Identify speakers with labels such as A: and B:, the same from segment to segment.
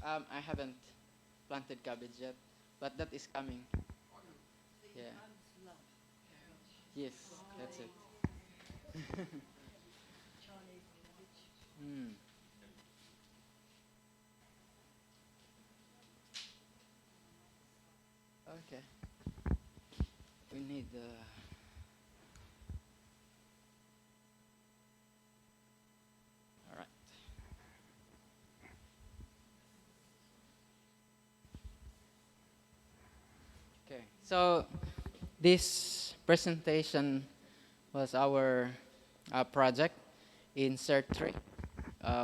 A: I haven't planted cabbage yet, but that is coming. Yeah. Yes, that's it. Mm. Okay. We need all right. Okay. So this presentation was our project in Cert 3,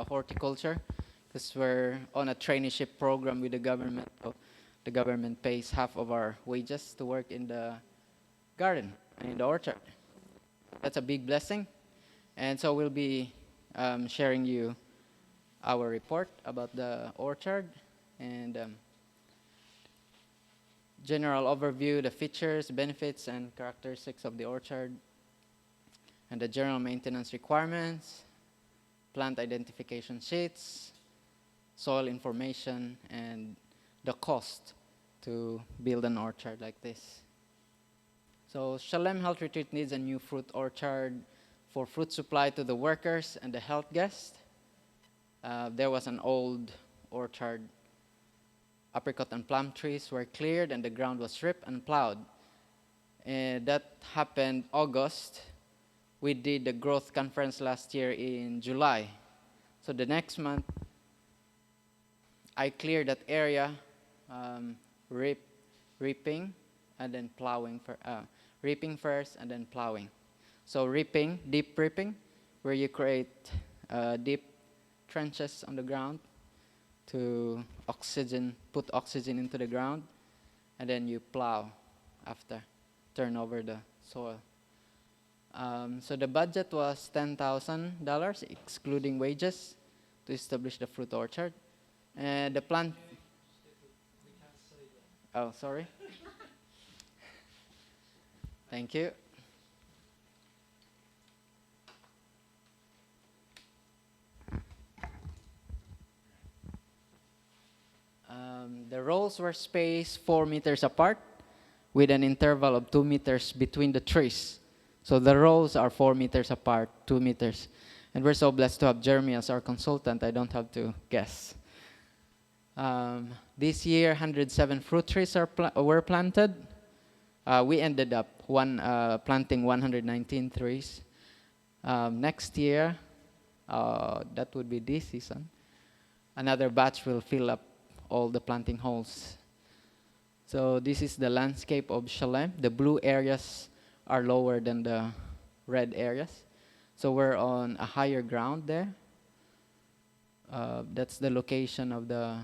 A: horticulture, because we're on a traineeship program with the government. So the government pays half of our wages to work in the garden and in the orchard. That's a big blessing. And so we'll be sharing you our report about the orchard and general overview, the features, benefits, and characteristics of the orchard, and the general maintenance requirements, plant identification sheets, soil information, and the cost to build an orchard like this. So Shalem Health Retreat needs a new fruit orchard for fruit supply to the workers and the health guests. There was an old orchard. Apricot and plum trees were cleared and the ground was stripped and plowed. And that happened August. We did the growth conference last year in July. So the next month, I cleared that area, reaping, and then plowing. Reaping first and then plowing. So reaping, deep reaping, where you create deep trenches on the ground to put oxygen into the ground, and then you plow after, turn over the soil. So the budget was $10,000, excluding wages, to establish the fruit orchard. And the plant. Oh, sorry. Thank you. The rows were spaced 4 meters apart with an interval of 2 meters between the trees. So the rows are 4 meters apart, 2 meters. And we're so blessed to have Jeremy as our consultant. I don't have to guess. This year, 107 fruit trees were planted. We ended up planting 119 trees. Next year, that would be this season, another batch will fill up all the planting holes. So this is the landscape of Shalem. The blue areas are lower than the red areas. So we're on a higher ground there. That's the location of the.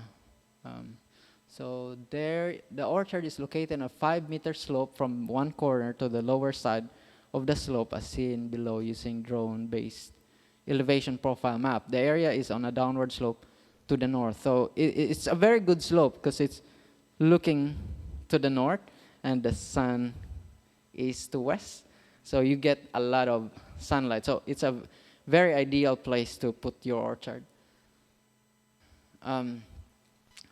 A: So there, the orchard is located on a 5-meter slope from one corner to the lower side of the slope, as seen below using drone-based elevation profile map. The area is on a downward slope to the north. So it's a very good slope because it's looking to the north and the sun is to west. So you get a lot of sunlight. So it's a very ideal place to put your orchard.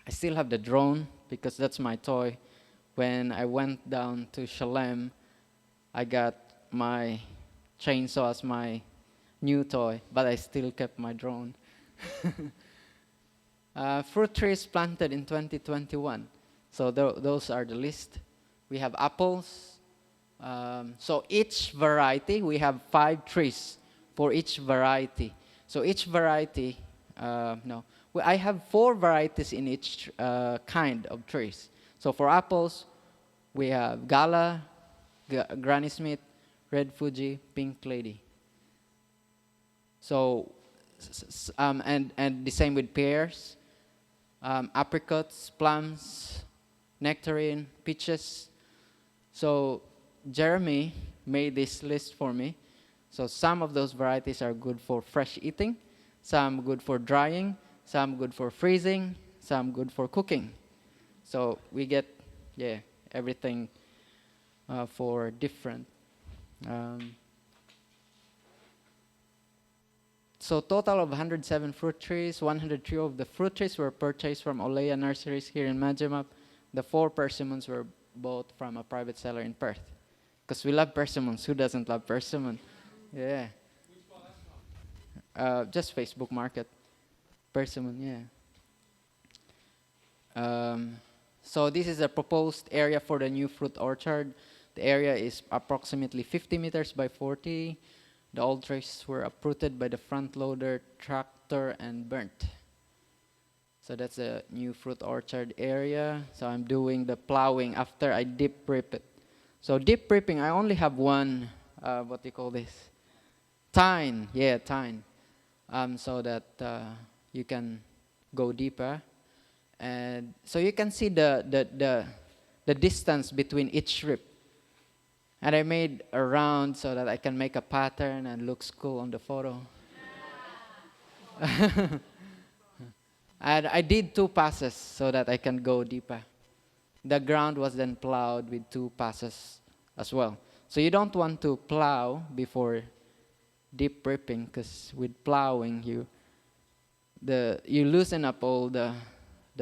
A: I still have the drone because that's my toy. When I went down to Shalem, I got my chainsaw as my new toy, but I still kept my drone. Fruit trees planted in 2021. So those are the list. We have apples. So each variety, we have 5 trees for each variety. So each variety, I have 4 varieties in each kind of trees. So for apples, we have Gala, Granny Smith, Red Fuji, Pink Lady. So, and the same with pears, apricots, plums, nectarine, peaches. So Jeremy made this list for me. So some of those varieties are good for fresh eating, some good for drying, some good for freezing, some good for cooking. So we get, everything for different. So total of 107 fruit trees. 103 of the fruit trees were purchased from Olea Nurseries here in Majimap. The 4 persimmons were bought from a private seller in Perth. Because we love persimmons. Who doesn't love persimmon? Yeah. Just Facebook Market. Persimmon, yeah. So this is a proposed area for the new fruit orchard. The area is approximately 50 meters by 40. The old trees were uprooted by the front loader tractor and burnt. So that's a new fruit orchard area. So I'm doing the plowing after I deep rip it. So deep ripping, I only have one, what do you call this? Tine, yeah, tine. So that you can go deeper. And so you can see the distance between each rip. And I made a round so that I can make a pattern and looks cool on the photo. And I did 2 passes so that I can go deeper. The ground was then plowed with 2 passes as well. So you don't want to plow before deep ripping, because with plowing you loosen up all the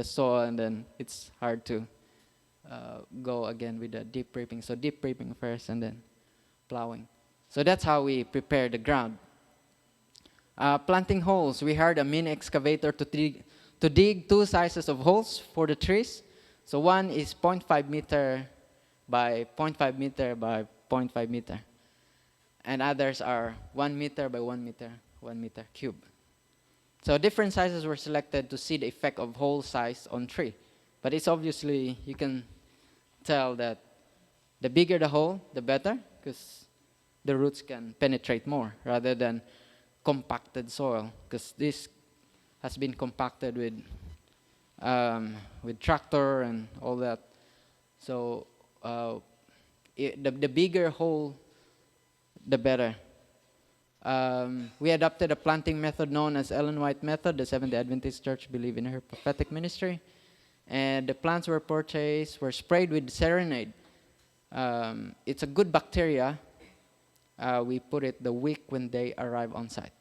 A: soil, and then it's hard to go again with the deep ripping. So deep ripping first and then plowing. So that's how we prepare the ground. Planting holes. We hired a mini excavator to dig 2 sizes of holes for the trees. So one is 0.5 meter by 0.5 meter by 0.5 meter. And others are 1 meter by 1 meter, 1 meter cube. So different sizes were selected to see the effect of hole size on tree. But it's obviously, you can tell that the bigger the hole, the better, because the roots can penetrate more rather than compacted soil, because this has been compacted with tractor and all that. So the bigger hole, the better. We adopted a planting method known as Ellen White method. The Seventh-day Adventist Church believe in her prophetic ministry. And the plants were purchased, were sprayed with Serenade. It's a good bacteria. We put it the week when they arrive on site.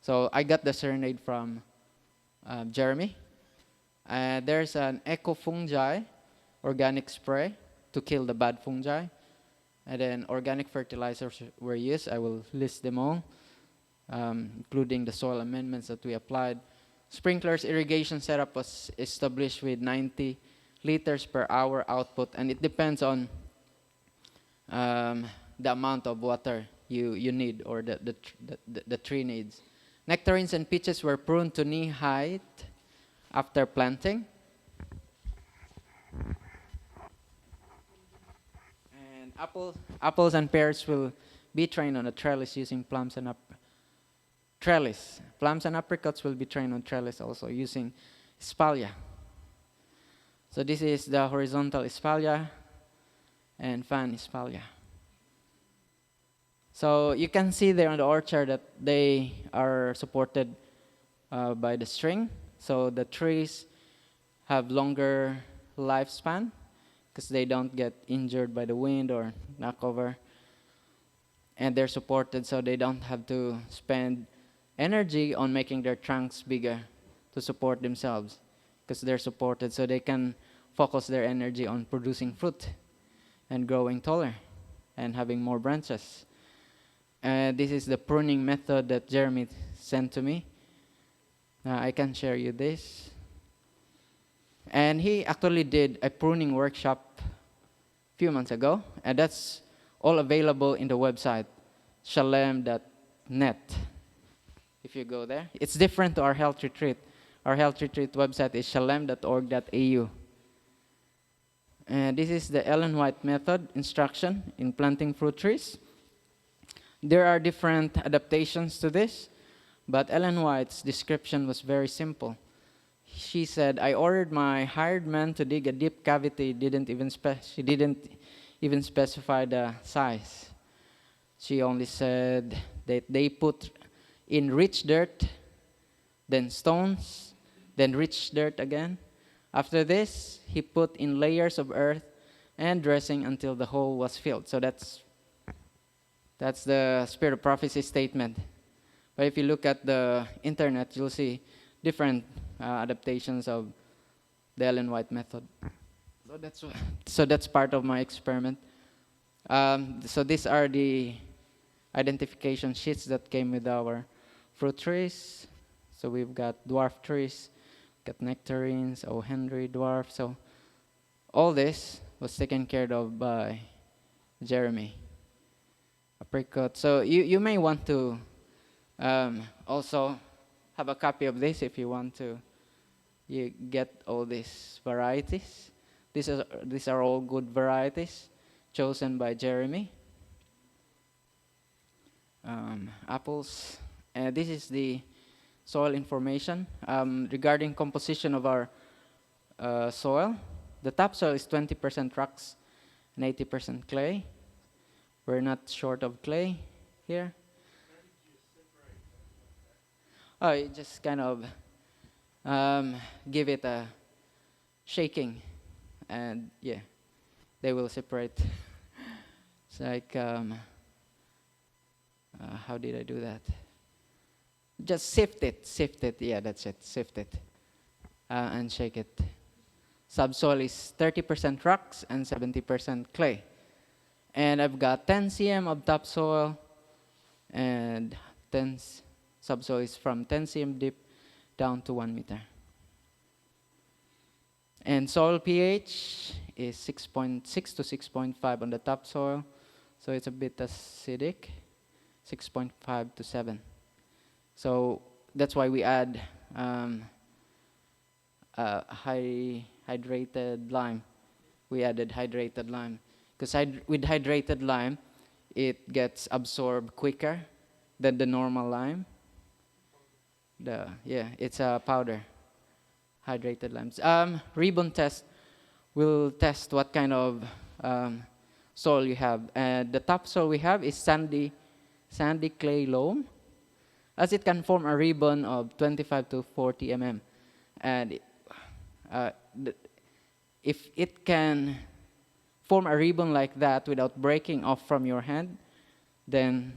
A: So I got the Serenade from Jeremy. There's an eco fungi organic spray to kill the bad fungi. And then organic fertilizers were used. I will list them all, including the soil amendments that we applied. Sprinklers irrigation setup was established with 90 liters per hour output, and it depends on the amount of water you need, or the tree needs. Nectarines and peaches were pruned to knee height after planting. And apples and pears will be trained on a trellis using plums and trellis. Plums and apricots will be trained on trellis also using espalier. So this is the horizontal espalier and fan espalier. So you can see there on the orchard that they are supported by the string. So the trees have longer lifespan because they don't get injured by the wind or knock over. And they're supported so they don't have to spend energy on making their trunks bigger to support themselves, because they're supported so they can focus their energy on producing fruit and growing taller and having more branches. This is the pruning method that Jeremy sent to me. I can share you this. And he actually did a pruning workshop a few months ago, and that's all available in the website, shalem.net. If you go there, it's different to our health retreat. Our health retreat website is shalem.org.au. And this is the Ellen White method instruction in planting fruit trees. There are different adaptations to this, but Ellen White's description was very simple. She said, I ordered my hired man to dig a deep cavity. She didn't even specify the size. She only said that they put in rich dirt, then stones, then rich dirt again. After this, he put in layers of earth and dressing until the hole was filled. So that's the spirit of prophecy statement. But if you look at the internet, you'll see different adaptations of the Ellen White method. So that's part of my experiment. So these are the identification sheets that came with our fruit trees. So we've got dwarf trees, got nectarines, O. Henry, dwarf. So all this was taken care of by Jeremy. Apricot. So you may want to also have a copy of this if you want to get all these varieties. These are all good varieties chosen by Jeremy. Apples. This is the soil information regarding composition of our soil. The topsoil is 20% rocks and 80% clay. We're not short of clay here. Oh, you just kind of give it a shaking, and yeah, they will separate. It's like, how did I do that? Just sift it, yeah, that's it, sift it, and shake it. Subsoil is 30% rocks and 70% clay. And I've got 10 cm of topsoil, and subsoil is from 10 cm deep down to 1 meter. And soil pH is 6.6 to 6.5 on the topsoil, so it's a bit acidic, 6.5 to 7. So that's why we add hydrated lime. We added hydrated lime. Because with hydrated lime, it gets absorbed quicker than the normal lime. It's a powder, hydrated limes. Ribbon test will test what kind of soil you have. And the topsoil we have is sandy clay loam, as it can form a ribbon of 25 to 40 mm. And if it can form a ribbon like that without breaking off from your hand, then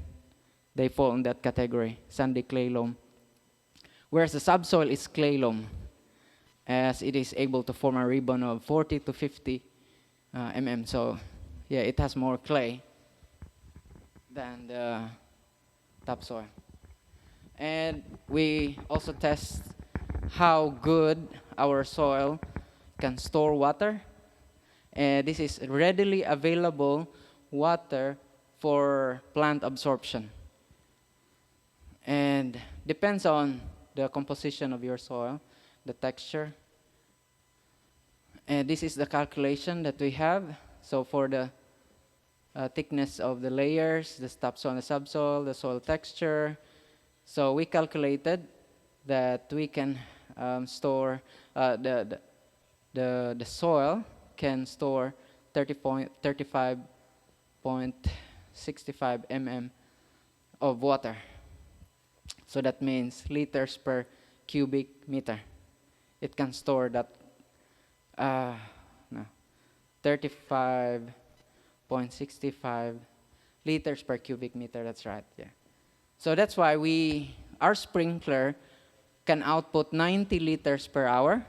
A: they fall in that category, sandy clay loam. Whereas the subsoil is clay loam, as it is able to form a ribbon of 40 to 50 mm. So yeah, it has more clay than the topsoil. And we also test how good our soil can store water. This is readily available water for plant absorption. And depends on the composition of your soil, the texture. And this is the calculation that we have. So for the thickness of the layers, the topsoil and the subsoil, the soil texture. So we calculated that we can store the soil can store 35.65 mm of water. So that means liters per cubic meter. It can store that 35.65 liters per cubic meter. That's right. Yeah. So that's why our sprinkler can output 90 liters per hour.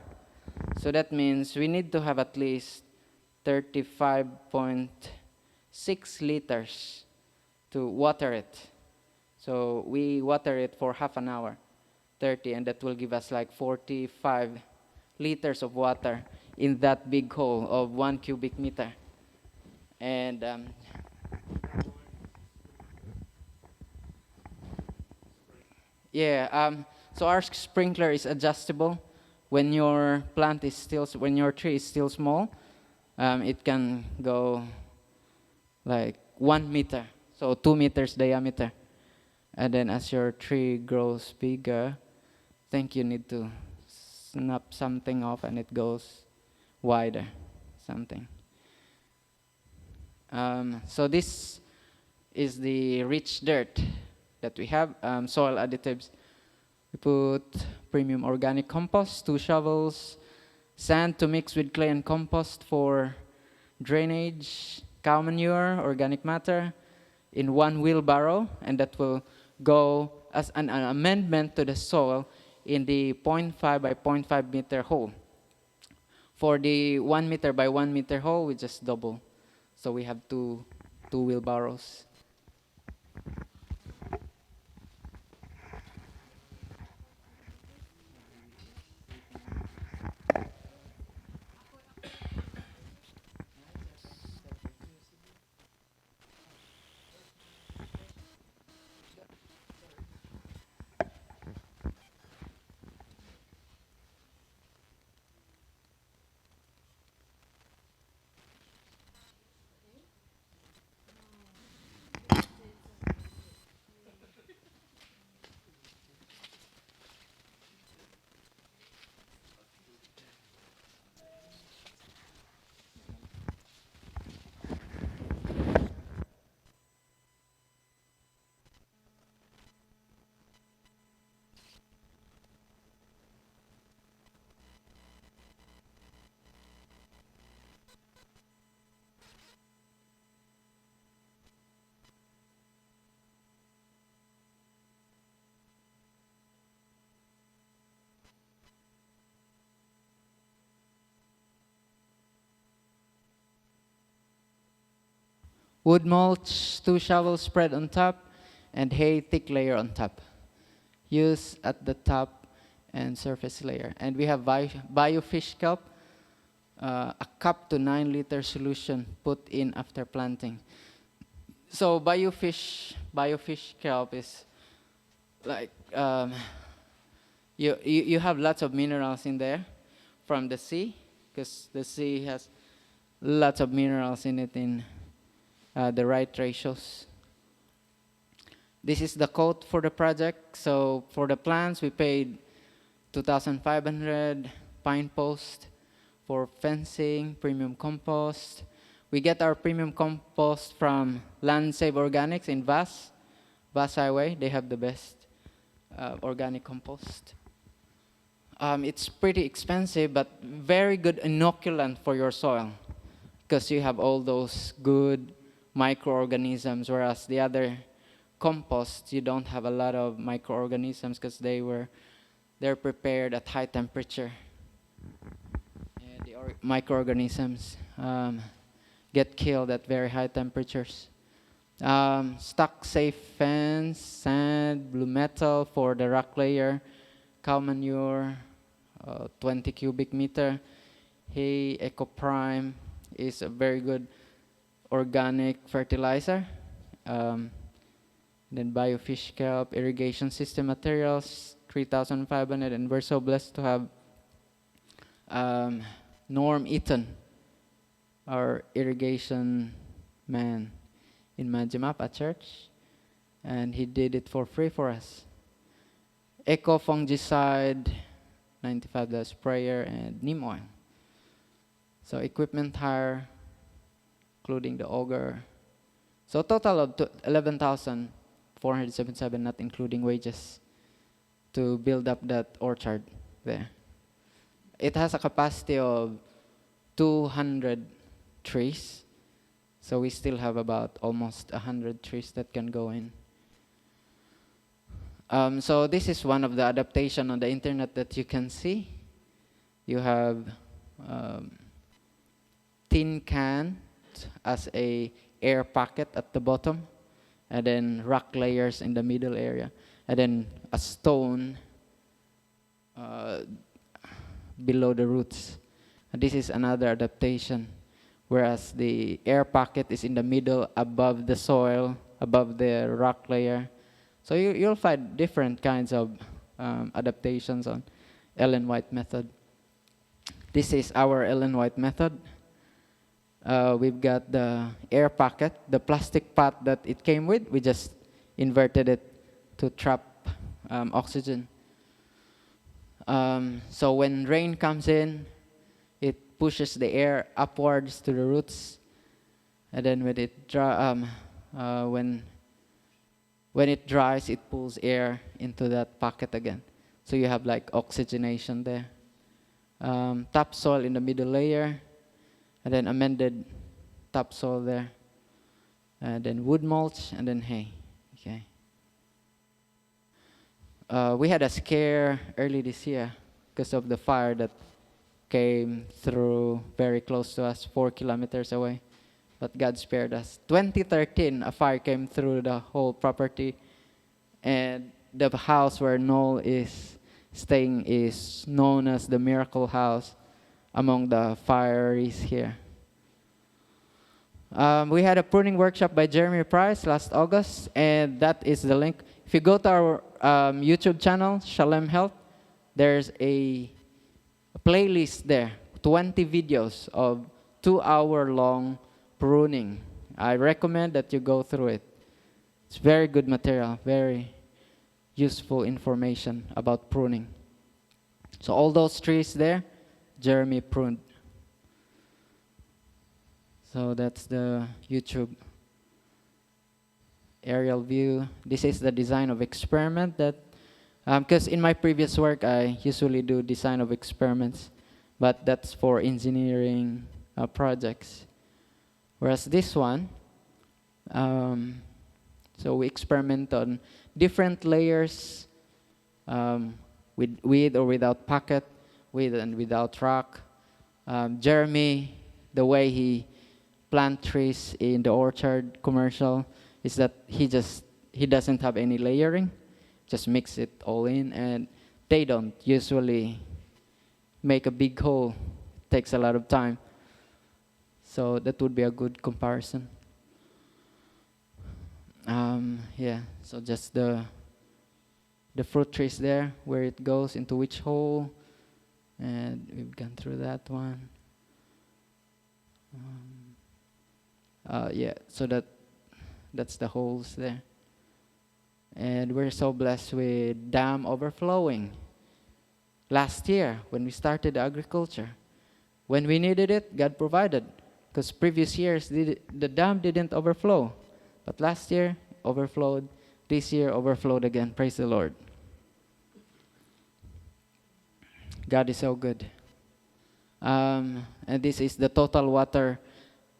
A: So that means we need to have at least 35.6 liters to water it. So we water it for half an hour, 30, and that will give us like 45 liters of water in that big hole of 1 cubic meter. And so our sprinkler is adjustable. When your when your tree is still small, it can go like 1 meter, so 2 meters diameter. And then as your tree grows bigger, I think you need to snap something off and it goes wider, something. So this is the rich dirt that we have, soil additives. We put premium organic compost, 2 shovels, sand to mix with clay and compost for drainage, cow manure, organic matter in 1 wheelbarrow, and that will go as an amendment to the soil in the 0.5 by 0.5 meter hole. For the 1 meter by 1 meter hole, we just double. So we have two wheelbarrows. Wood mulch, 2 shovels spread on top, and hay thick layer on top. Use at the top and surface layer. And we have biofish kelp, a cup to 9 liter solution put in after planting. So biofish kelp is like you have lots of minerals in there from the sea, because the sea has lots of minerals in it in the right ratios. This is the quote for the project. So for the plants, we paid 2,500 pine post. For fencing, premium compost. We get our premium compost from Land Save Organics in Vass Highway. They have the best organic compost. It's pretty expensive, but very good inoculant for your soil, because you have all those good microorganisms, whereas the other compost, you don't have a lot of microorganisms because they're prepared at high temperature. The microorganisms get killed at very high temperatures. Stock safe fence, sand, blue metal for the rock layer, cow manure, 20 cubic meter. Hay Eco Prime is a very good organic fertilizer. Then biofish kelp, irrigation system materials, 3,500, and we're so blessed to have Norm Eaton, our irrigation man in Majimap at church, and he did it for free for us. Eco fungicide, $95 sprayer, and neem oil. So equipment hire, including the auger. So total of 11,477, not including wages, to build up that orchard there. It has a capacity of 200 trees. So we still have about almost 100 trees that can go in. So this is one of the adaptation on the internet that you can see. You have tin can as a air pocket at the bottom, and then rock layers in the middle area, and then a stone below the roots. And this is another adaptation, whereas the air pocket is in the middle above the soil, above the rock layer. So you'll find different kinds of adaptations on Ellen White method. This is our Ellen White method. We've got the air pocket, the plastic pot that it came with. We just inverted it to trap oxygen. So when rain comes in, it pushes the air upwards to the roots, and then when it dries, it pulls air into that pocket again. So you have like oxygenation there. Topsoil in the middle layer, and then amended topsoil there, and then wood mulch, and then hay. Okay. we had a scare early this year because of the fire that came through very close to us, 4 kilometers away. But God spared us. 2013, a fire came through the whole property, and the house where Noel is staying is known as the Miracle House among the fireys here. We had a pruning workshop by Jeremy Price last August, and that is the link. If you go to our YouTube channel, Shalem Health, there's a playlist there, 20 videos of 2-hour-long pruning. I recommend that you go through it. It's very good material, very useful information about pruning. So all those trees there, Jeremy pruned. So that's the YouTube aerial view. This is the design of experiment that, because in my previous work I usually do design of experiments, but that's for engineering projects. Whereas this one, so we experiment on different layers, with or without pocket, with and without rock. Jeremy, the way he plant trees in the orchard commercial is that he doesn't have any layering, just mix it all in, and they don't usually make a big hole. It takes a lot of time. So that would be a good comparison. Yeah, so just the fruit trees there, where it goes into which hole, and we've gone through that one. Yeah, so that's the holes there. And we're so blessed with dam overflowing. Last year, when we started agriculture, when we needed it, God provided. Because previous years, the dam didn't overflow. But last year, overflowed. This year, overflowed again. Praise the Lord. God is so good. And this is the total water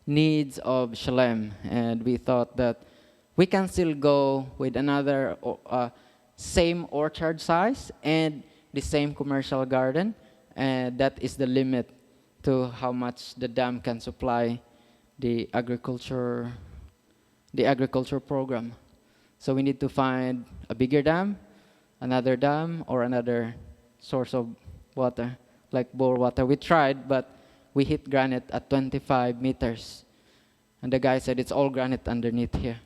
A: needs of Shalem. And we thought that we can still go with another same orchard size and the same commercial garden. And that is the limit to how much the dam can supply the agriculture program. So we need to find a bigger dam, another dam, or another source of water, like bore water. We tried, but we hit granite at 25 meters. And the guy said it's all granite underneath here.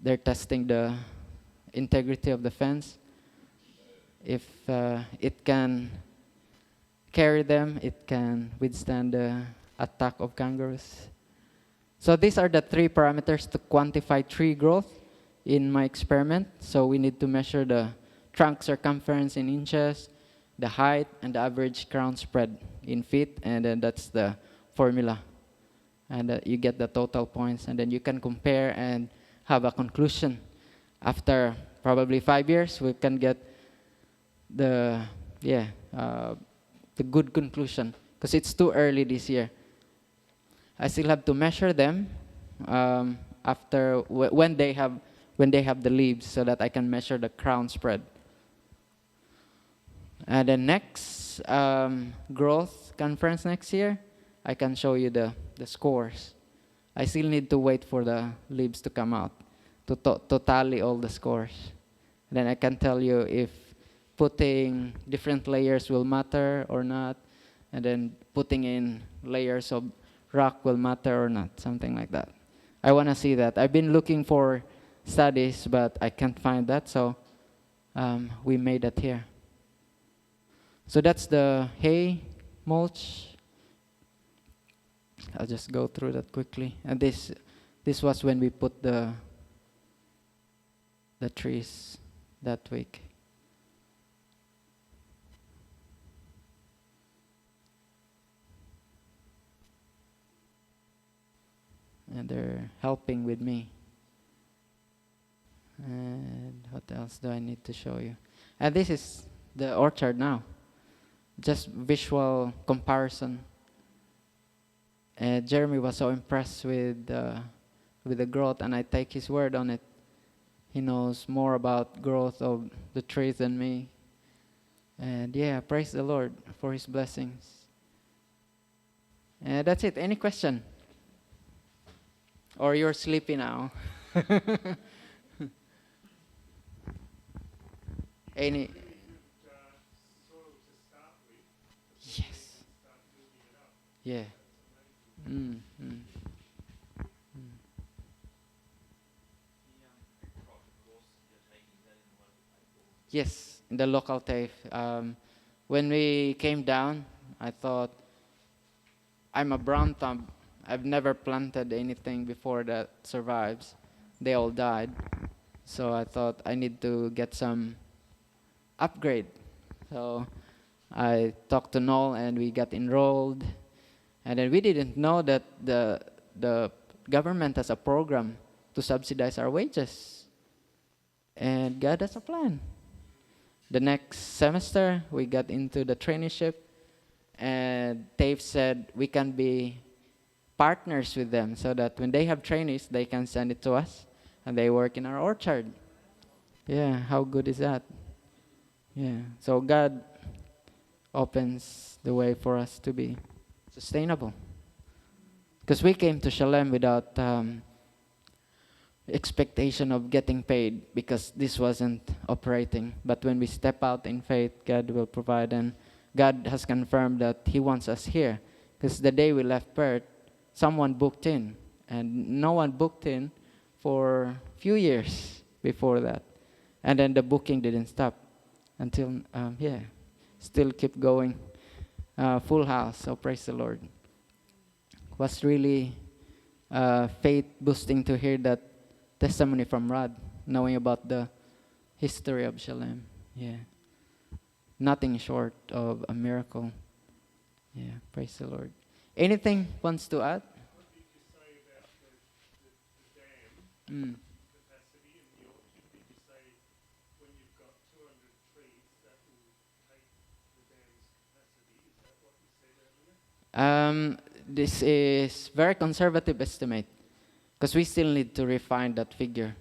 A: They're testing the integrity of the fence. If it can carry them, it can withstand the attack of kangaroos. So these are the 3 parameters to quantify tree growth in my experiment. So we need to measure the trunk circumference in inches, the height, and the average crown spread in feet, and then that's the formula. And you get the total points, and then you can compare and have a conclusion. After probably 5 years, we can get the good conclusion, because it's too early this year. I still have to measure them when they have the leaves, so that I can measure the crown spread. And the next growth conference next year, I can show you the scores. I still need to wait for the leaves to come out to tally all the scores. Then I can tell you if putting different layers will matter or not, and then putting in layers of rock will matter or not, something like that. I want to see that. I've been looking for studies, but I can't find that, so we made it here. So that's the hay mulch. I'll just go through that quickly. And this was when we put the trees that week. And they're helping with me. And what else do I need to show you? And this is the orchard now. Just visual comparison. And Jeremy was so impressed with the growth, and I take his word on it. He knows more about growth of the trees than me. And yeah, praise the Lord for His blessings. And that's it. Any question? Or you're sleepy now? Any? Yes. Yeah. Mm, mm. Yes, in the local TAFE. When we came down, I thought, I'm a brown thumb. I've never planted anything before that survives. They all died. So I thought I need to get some upgrade. So I talked to Noel and we got enrolled. And then we didn't know that the government has a program to subsidize our wages. And God has a plan. The next semester, we got into the traineeship, and Dave said we can be partners with them so that when they have trainees, they can send it to us, and they work in our orchard. Yeah, how good is that? Yeah, so God opens the way for us to be sustainable. Because we came to Shalem without expectation of getting paid because this wasn't operating. But when we step out in faith, God will provide, and God has confirmed that He wants us here. Because the day we left Perth, someone booked in, and no one booked in for a few years before that. And then the booking didn't stop until, still keep going. Full house, so praise the Lord. Was really faith boosting to hear that testimony from Rod, knowing about the history of Shalem. Yeah. Nothing short of a miracle. Yeah, praise the Lord. Anything wants to add?
B: What did you say about the dam
A: Mm.
B: capacity in the orchard? Did you say when you've got 200 trees, that will take the dam's capacity? Is that what you said earlier?
A: This is very conservative estimate because we still need to refine that figure.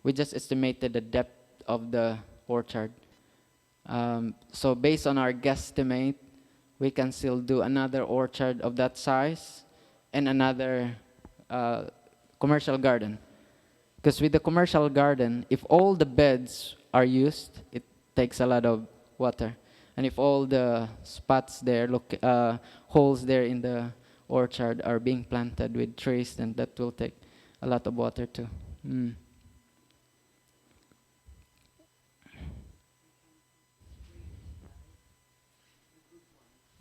A: We just estimated the depth of the orchard. So based on our guesstimate, we can still do another orchard of that size and another commercial garden. Because with the commercial garden, if all the beds are used, it takes a lot of water. And if all the spots there, holes there in the orchard are being planted with trees, then that will take a lot of water too. Mm.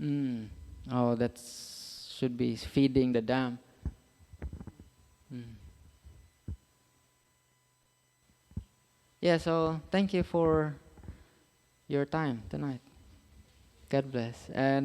A: Mm. Oh, that should be feeding the dam. Mm. Yeah, so thank you for your time tonight. God bless. And